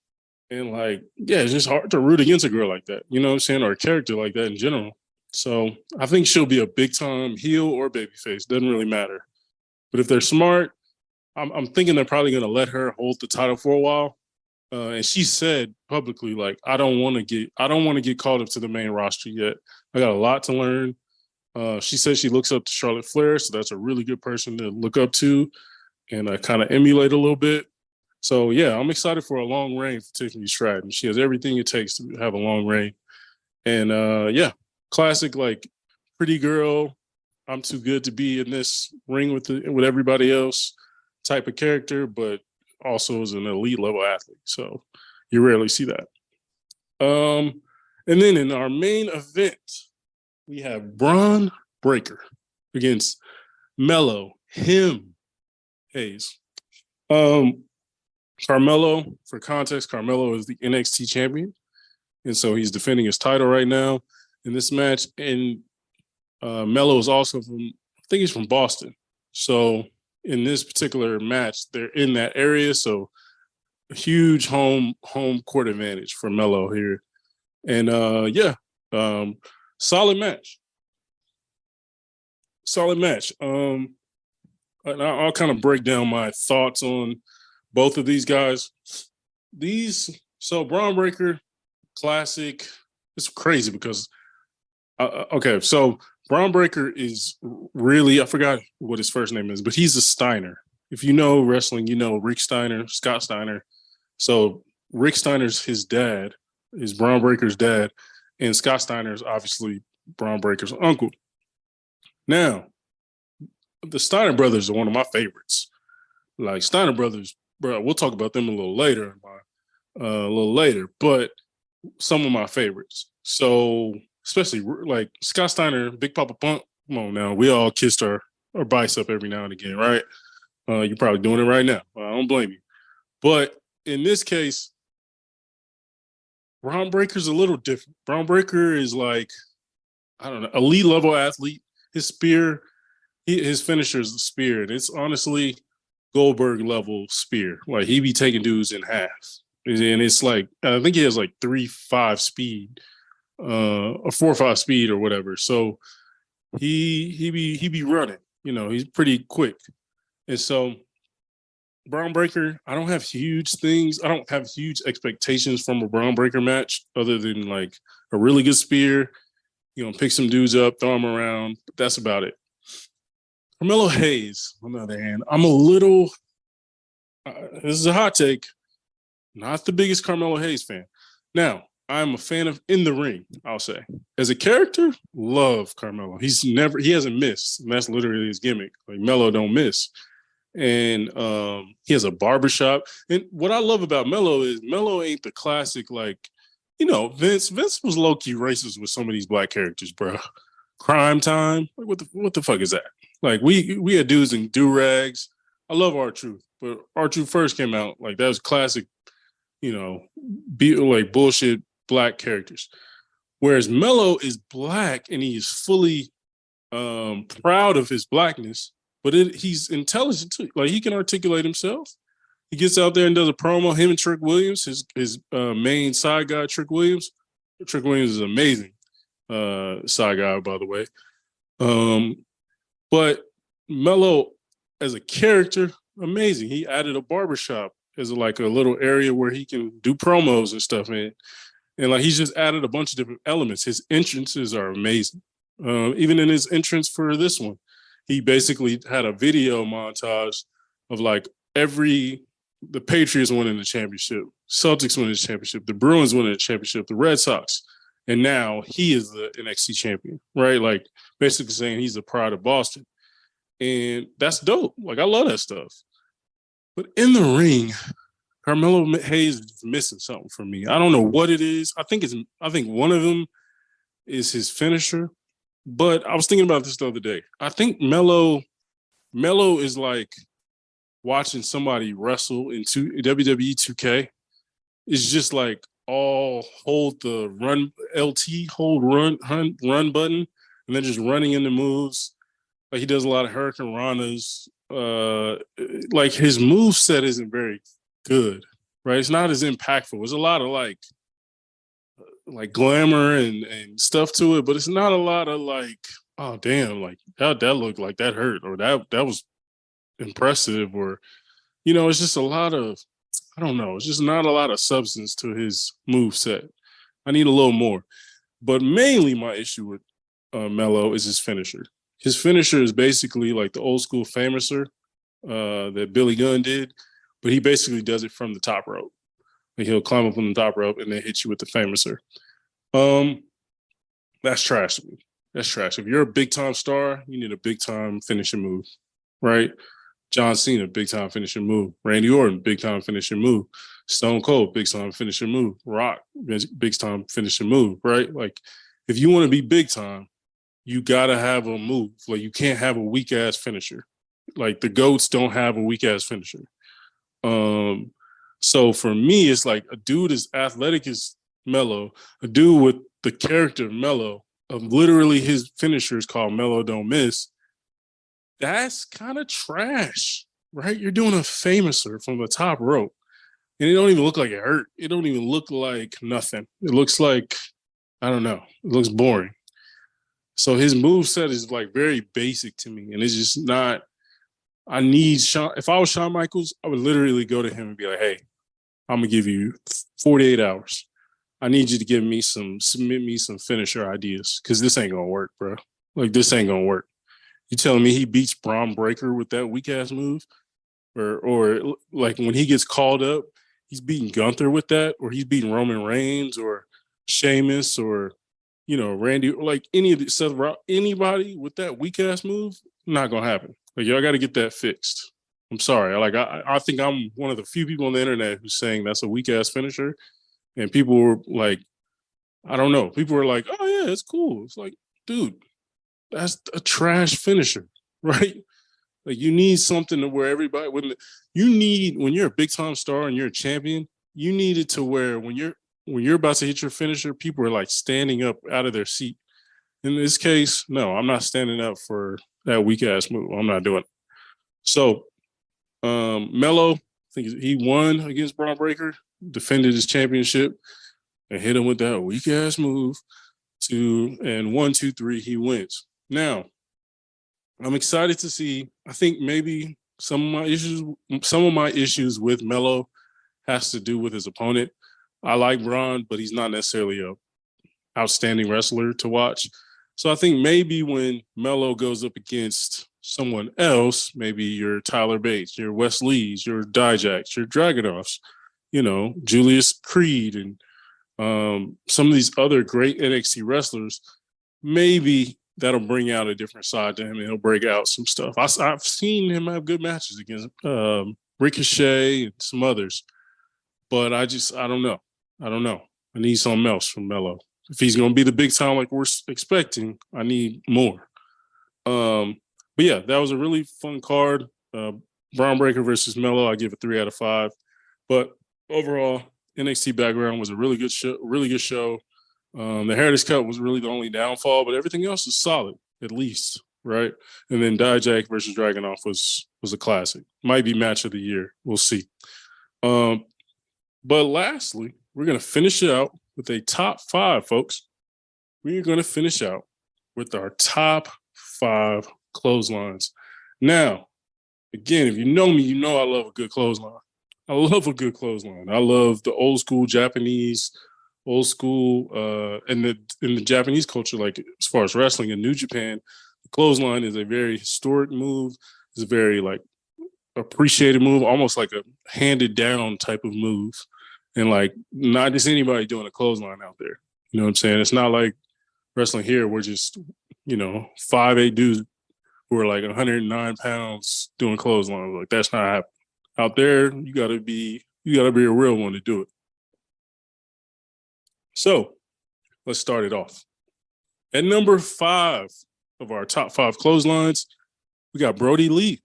And like, yeah, it's just hard to root against a girl like that, you know what I'm saying? Or a character like that in general. So I think she'll be a big time heel or babyface. Doesn't really matter. But if they're smart, I'm thinking they're probably going to let her hold the title for a while. And she said publicly, like, I don't want to get called up to the main roster yet. I got a lot to learn. She says she looks up to Charlotte Flair, so that's a really good person to look up to and kind of emulate a little bit. So, yeah, I'm excited for a long reign for Tiffany Stratton. She has everything it takes to have a long reign. And, yeah, classic, like, pretty girl, I'm too good to be in this ring with everybody else type of character, but also is an elite level athlete. So you rarely see that. And then in our main event, we have Braun Breaker against Mello, Hayes. Carmelo, for context, Carmelo is the NXT champion. And so he's defending his title right now in this match. And Mello is also I think he's from Boston. So in this particular match, they're in that area. So a huge home court advantage for Mello here. And solid match. And I'll kind of break down my thoughts on both of these guys. Braun Breaker, classic. It's crazy because, so Braun Breaker is really, I forgot what his first name is, but he's a Steiner. If you know wrestling, you know Rick Steiner, Scott Steiner. So Rick Steiner's his dad, is Braun Breaker's dad, and Scott Steiner's obviously Braun Breaker's uncle. Now, the Steiner brothers are one of my favorites. Like, Steiner brothers, bro, we'll talk about them a little later, but some of my favorites. So, especially like Scott Steiner, Big Papa Pump. Come on now, we all kissed our bicep every now and again, right? You're probably doing it right now. I don't blame you. But in this case, Braun Breaker's a little different. Braun Breaker is like, I don't know, elite level athlete. His spear, his finisher is the spear. And it's honestly Goldberg level spear. Like, he be taking dudes in half. And it's like, I think he has like 3.5 speed, or 4.5 speed or whatever. So he be running. You know, he's pretty quick. And so Braun Breaker, I don't have huge expectations from a Braun Breaker match other than like a really good spear, you know, pick some dudes up, throw them around. But that's about it. Carmelo Hayes, on the other hand, I'm a little, this is a hot take, not the biggest Carmelo Hayes fan. Now, I'm a fan of in the ring, I'll say. As a character, love Carmelo. He hasn't missed. And that's literally his gimmick. Like, Melo don't miss. And he has a barbershop. And what I love about Melo is Melo ain't the classic, like, you know, Vince was low-key racist with some of these black characters, bro. Crime Time. Like, what the fuck is that? Like, we had dudes in do-rags. I love R-Truth, but R-Truth first came out, like, that was classic, you know, like bullshit black characters. Whereas Melo is black and he is fully proud of his blackness, but he's intelligent too. Like, he can articulate himself. He gets out there and does a promo. Him and Trick Williams, his main side guy, Trick Williams. Trick Williams is amazing side guy, by the way. But Melo, as a character, amazing. He added a barbershop as a little area where he can do promos and stuff in. And like, he's just added a bunch of different elements. His entrances are amazing. Even in his entrance for this one, he basically had a video montage of like the Patriots winning the championship, Celtics winning the championship, the Bruins winning the championship, the Red Sox. And now he is the NXT champion, right? Like, basically saying he's the pride of Boston. And that's dope. Like, I love that stuff. But in the ring, Carmelo Hayes is missing something for me. I don't know what it is. I think one of them is his finisher. But I was thinking about this the other day. I think Melo is like watching somebody wrestle in WWE 2K. It's just like all hold the run LT, hold run button, and then just running into moves. Like, he does a lot of Hurricane Ranas. Like, his move set isn't very good, right? It's not as impactful. It's a lot of like glamour and stuff to it, but it's not a lot of like, oh damn, like that looked like that hurt, or that was impressive, or it's just a lot of, I don't know, it's just not a lot of substance to his move set. I need a little more. But mainly my issue with Melo is his finisher. His finisher is basically like the old school famouser that Billy Gunn did, but he basically does it from the top rope. Like, he'll climb up on the top rope and then hit you with the famouser. That's trash to me. That's trash. If you're a big time star, you need a big time finishing move, right? John Cena, big time finishing move. Randy Orton, big time finishing move. Stone Cold, big time finishing move. Rock, big time finishing move, right? Like, if you want to be big time, you gotta have a move. Like, you can't have a weak ass finisher. Like, the GOATs don't have a weak ass finisher. So for me, it's like a dude as athletic as Melo, a dude with the character of Melo, of literally his finisher is called Melo Don't Miss. That's kind of trash, right? You're doing a famouser from the top rope, and it don't even look like it hurt. It don't even look like nothing. It looks like, I don't know. It looks boring. So his move set is like very basic to me, and it's just not. I need Shawn. If I was Shawn Michaels, I would literally go to him and be like, "Hey, I'm gonna give you 48 hours. I need you to submit me some finisher ideas, because this ain't gonna work, bro. Like, this ain't gonna work. You telling me he beats Braun Breaker with that weak ass move, or like when he gets called up, he's beating Gunther with that, or he's beating Roman Reigns or Sheamus or Randy, like any of the Seth Rollins, anybody with that weak ass move, not gonna happen. Like, y'all got to get that fixed. I'm sorry. I think I'm one of the few people on the internet who's saying that's a weak ass finisher, and people were like, I don't know. People were like, oh yeah, it's cool. It's like, dude, that's a trash finisher, right? Like, you need something to where everybody, when you're a big time star and you're a champion, you need it to where when you're about to hit your finisher, people are like standing up out of their seat. In this case, no, I'm not standing up for that weak ass move. I'm not doing it. So, Melo, I think he won against Braun Breaker, defended his championship, and hit him with that weak ass move. 1, 2, 3, he wins. Now, I'm excited to see. I think maybe some of my issues with Melo has to do with his opponent. I like Braun, but he's not necessarily a outstanding wrestler to watch. So I think maybe when Melo goes up against someone else, maybe your Tyler Bates, your Wes Lees, your Dijaks, your Dragunovs, Julius Creed, and some of these other great NXT wrestlers, maybe that'll bring out a different side to him, and he'll break out some stuff. I've seen him have good matches against Ricochet and some others, but I don't know. I need something else from Melo. If he's going to be the big time like we're expecting, I need more. But yeah, that was a really fun card. Braun Breaker versus Melo, I give it 3 out of 5. But overall, NXT Battleground was a really good show. The Heritage Cup was really the only downfall, but everything else is solid, at least, right? And then Dijak versus Dragunov was a classic. Might be match of the year. We'll see. But lastly, we're going to finish it out with a top 5, folks. We are going to finish out with our top 5 clotheslines. Now, again, if you know me, you know I love a good clothesline. I love a good clothesline. I love the old school Japanese, and in the Japanese culture, like as far as wrestling in New Japan, the clothesline is a very historic move. It's a very like appreciated move, almost like a handed down type of move. And like not just anybody doing a clothesline out there. You know what I'm saying? It's not like wrestling here. We're just, 5'8" dudes who are like 109 pounds doing clotheslines. Like that's not happening. Out there, you gotta be a real one to do it. So let's start it off. At number 5 of our top 5 clotheslines, we got Brody Lee.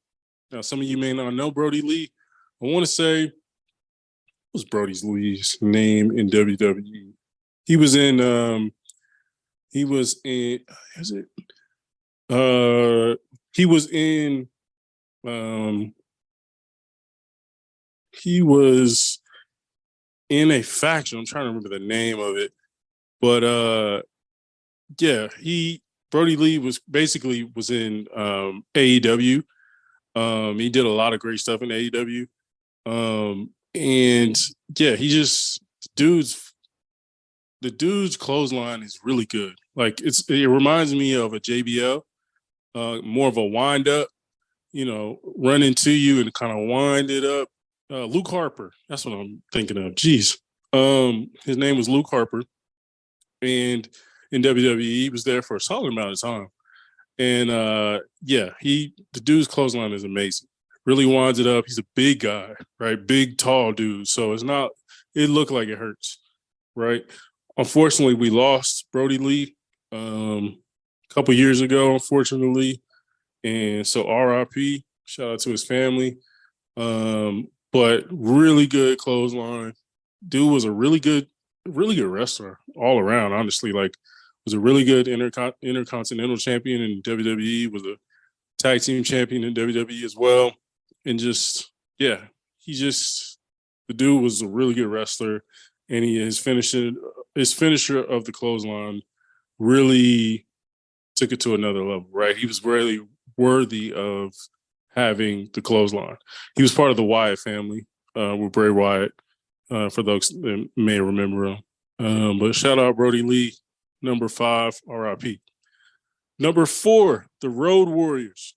Now, some of you may not know Brody Lee. I want to say, what was Brody Lee's name in WWE? He was in, he was in a faction. I'm trying to remember the name of it. But yeah, Brody Lee was in AEW. He did a lot of great stuff in AEW. And yeah, the dude's clothesline is really good. Like it reminds me of a JBL, more of a wind up, run into you and kind of wind it up. Luke Harper, that's what I'm thinking of. Jeez. His name was Luke Harper, and in WWE, he was there for a solid amount of time. And yeah, the dude's clothesline is amazing. Really winds it up. He's a big guy, right? Big, tall dude. So it looked like it hurts, right? Unfortunately, we lost Brody Lee a couple years ago, unfortunately. And so RIP, shout out to his family. But really good clothesline. Dude was a really good wrestler all around, honestly. Like, was a really good intercontinental champion in WWE, was a tag team champion in WWE as well. And just, yeah, the dude was a really good wrestler. And his finisher of the clothesline really took it to another level, right? He was really worthy of having the clothesline. He was part of the Wyatt family with Bray Wyatt, for those that may remember him. But shout out Brody Lee, number 5, RIP. Number 4, the Road Warriors.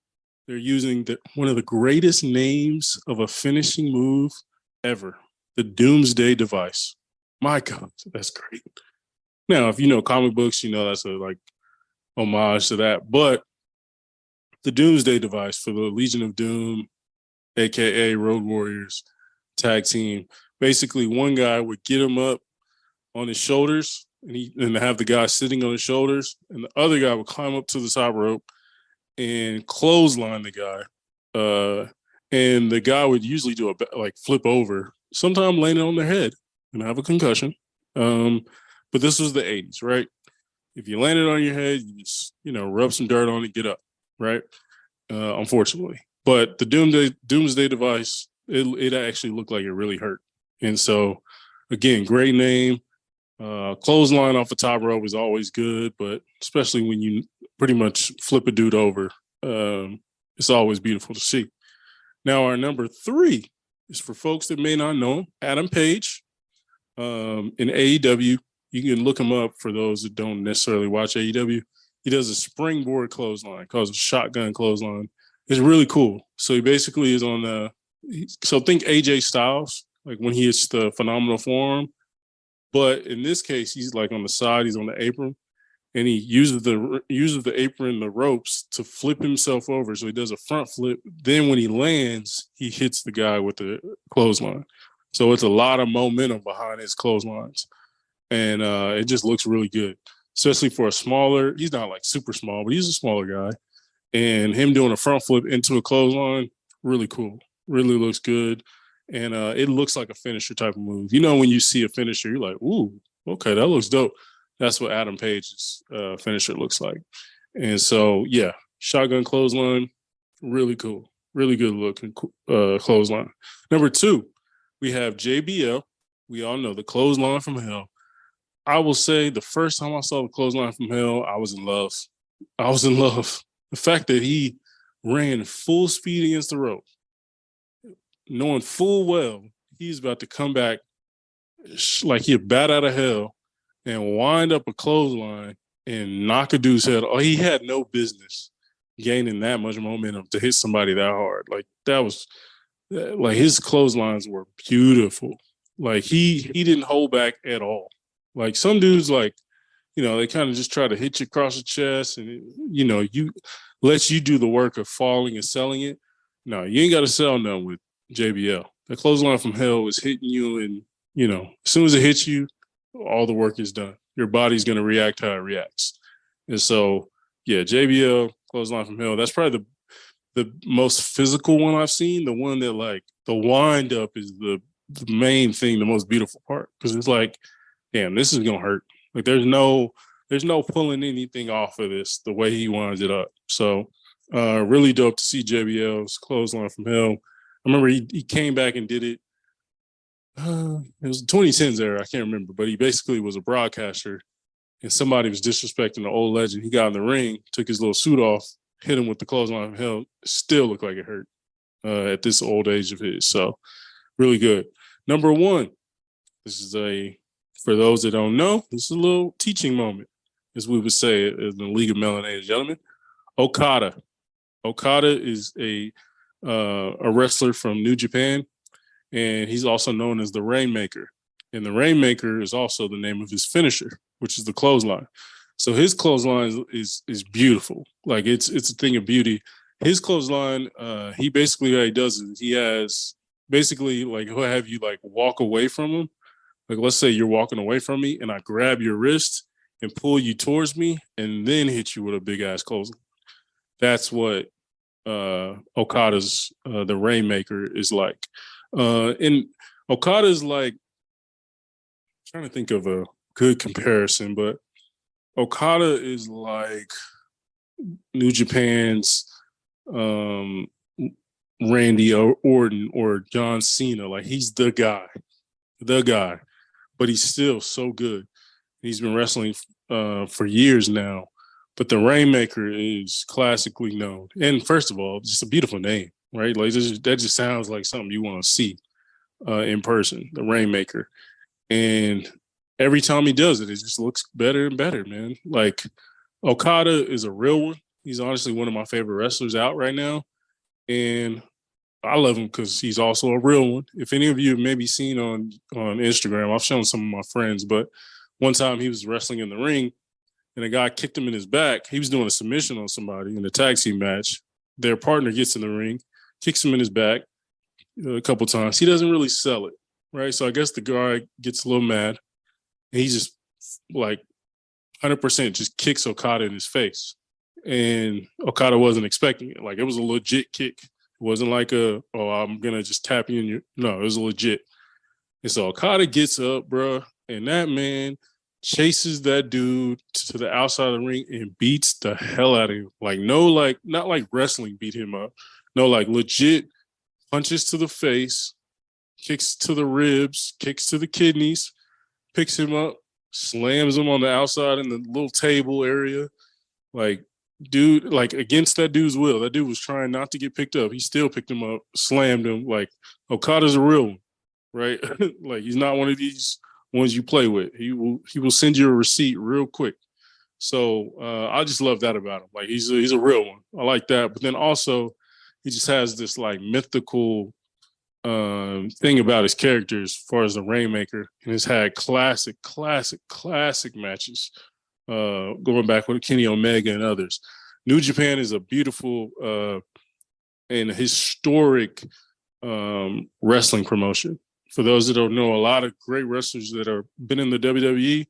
They're using one of the greatest names of a finishing move ever, the Doomsday Device. My God, that's great. Now, if you know comic books, you know that's a homage to that. But the Doomsday Device for the Legion of Doom, aka Road Warriors tag team. Basically, one guy would get him up on his shoulders and have the guy sitting on his shoulders, and the other guy would climb up to the top rope and clothesline the guy. And the guy would usually do a flip over, sometimes landing on their head and have a concussion. But this was the 80s, right? If you landed on your head, you just, rub some dirt on it, get up, right? Unfortunately. But the Doomsday Device, it actually looked like it really hurt. And so, again, great name. Clothesline off the top rope is always good, but especially when you pretty much flip a dude over, it's always beautiful to see. Now, our number 3 is for folks that may not know him, Adam Page. In AEW, you can look him up for those that don't necessarily watch AEW. He does a springboard clothesline, calls a shotgun clothesline. It's really cool. So he basically is so think AJ Styles, like when he hits the phenomenal form. But in this case, he's like on the side, he's on the apron, and he uses the apron, the ropes to flip himself over. So he does a front flip. Then when he lands, he hits the guy with the clothesline. So it's a lot of momentum behind his clotheslines. And it just looks really good, especially for he's not like super small, but he's a smaller guy. And him doing a front flip into a clothesline, really cool. Really looks good. And it looks like a finisher type of move. When you see a finisher, you're like, ooh, okay, that looks dope. That's what Adam Page's finisher looks like. And so, yeah, shotgun clothesline, really cool. Really good looking clothesline. Number 2, we have JBL. We all know the clothesline from hell. I will say the first time I saw the clothesline from hell, I was in love. The fact that he ran full speed against the rope, knowing full well he's about to come back like he a bat out of hell and wind up a clothesline and knock a dude's head. Oh, he had no business gaining that much momentum to hit somebody that hard. Like his clotheslines were beautiful. Like he didn't hold back at all. Like some dudes, they kind of just try to hit you across the chest, and lets you do the work of falling and selling it. No, you ain't got to sell none with JBL. The clothesline from hell is hitting you, and as soon as it hits you, all the work is done. Your body's going to react how it reacts. And so, yeah, JBL, clothesline from hell, that's probably the most physical one I've seen. The one that, like, the wind up is the main thing, the most beautiful part, because it's like, damn, this is going to hurt. Like, there's no pulling anything off of this the way he winds it up. So really dope to see JBL's clothesline from hell. I remember he came back and did it. It was the 2010s era. I can't remember, but he basically was a broadcaster, and somebody was disrespecting the old legend. He got in the ring, took his little suit off, hit him with the clothesline from hell. Still looked like it hurt at this old age of his. So really good. Number one, this is for those that don't know, this is a little teaching moment, as we would say in the League of Melanated Gentlemen. Okada. Okada is a wrestler from New Japan, and he's also known as the Rainmaker. And the Rainmaker is also the name of his finisher, which is the clothesline. So his clothesline is beautiful. Like, it's a thing of beauty. His clothesline, he basically, what he does is he has basically, like, he'll have you, like, walk away from him. Like, let's say you're walking away from me and I grab your wrist and pull you towards me and then hit you with a big ass clothesline. That's what Okada's the Rainmaker is like. And Okada's like, I'm trying to think of a good comparison, but Okada is like New Japan's Randy Orton or John Cena. Like, he's the guy, but he's still so good. He's been wrestling for years now, but the Rainmaker is classically known. And first of all, just a beautiful name, right? Like, that just sounds like something you want to see in person, the Rainmaker. And every time he does it, it just looks better and better, man. Like, Okada is a real one. He's honestly one of my favorite wrestlers out right now. And I love him because he's also a real one. If any of you have maybe seen on Instagram, I've shown some of my friends, but one time he was wrestling in the ring and a guy kicked him in his back. He was doing a submission on somebody in a tag team match. Their partner gets in the ring, kicks him in his back a couple times. He doesn't really sell it, right? So I guess the guy gets a little mad. And he just, like, 100% just kicks Okada in his face. And Okada wasn't expecting it. Like, it was a legit kick. It wasn't like I'm going to just tap you in your... No, it was legit. And so Okada gets up, bro, and that man chases that dude to the outside of the ring and beats the hell out of him. Like, not like wrestling beat him up. No, like, legit punches to the face, kicks to the ribs, kicks to the kidneys, picks him up, slams him on the outside in the little table area. Like, dude, like, against that dude's will. That dude was trying not to get picked up. He still picked him up, slammed him. Like, Okada's a real one, right? Like, he's not one of these ones you play with. He will send you a receipt real quick. So I just love that about him. Like, he's a real one. I like that. But then also, he just has this, like, mythical thing about his character as far as the Rainmaker, and has had classic matches going back with Kenny Omega and others. New Japan is a beautiful and historic wrestling promotion. For those that don't know, a lot of great wrestlers that have been in the WWE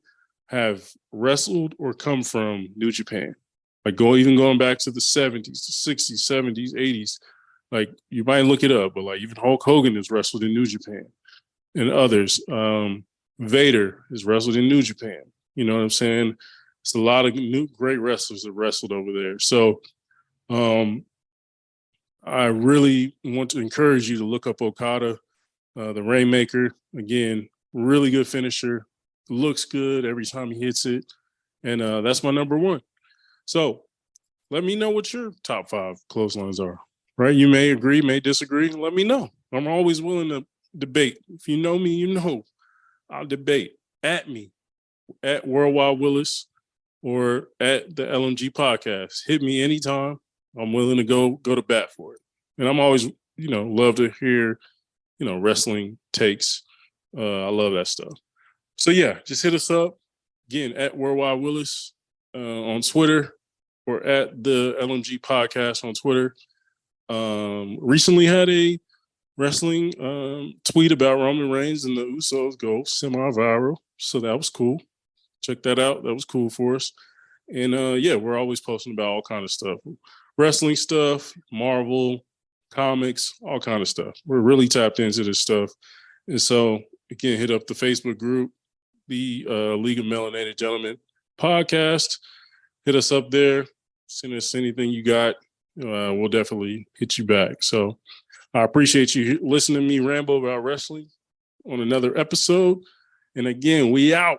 have wrestled or come from New Japan. Like, going back to the 70s, the 60s, 70s, 80s. Like, you might look it up, but, like, even Hulk Hogan has wrestled in New Japan and others. Vader has wrestled in New Japan. You know what I'm saying? It's a lot of new great wrestlers that wrestled over there. So I really want to encourage you to look up Okada, the Rainmaker. Again, really good finisher. Looks good every time he hits it. And that's my number one. So let me know what your top 5 clotheslines are. Right? You may agree, may disagree. Let me know. I'm always willing to debate. If you know me, you know I'll debate. At me, at WorldWide Willis, or at the LMG podcast. Hit me anytime. I'm willing to go to bat for it. And I'm always, love to hear, wrestling takes. I love that stuff. So yeah, just hit us up. Again, at WorldWide Willis on Twitter. or at the LMG podcast on Twitter. Recently had a wrestling tweet about Roman Reigns and the Usos go semi-viral. So that was cool. Check that out. That was cool for us. And we're always posting about all kind of stuff. Wrestling stuff, Marvel, comics, all kind of stuff. We're really tapped into this stuff. And so, again, hit up the Facebook group, the League of Melanated Gentlemen podcast. Hit us up there. Send us anything you got. We'll definitely hit you back. So I appreciate you listening to me ramble about wrestling on another episode. And again, we out.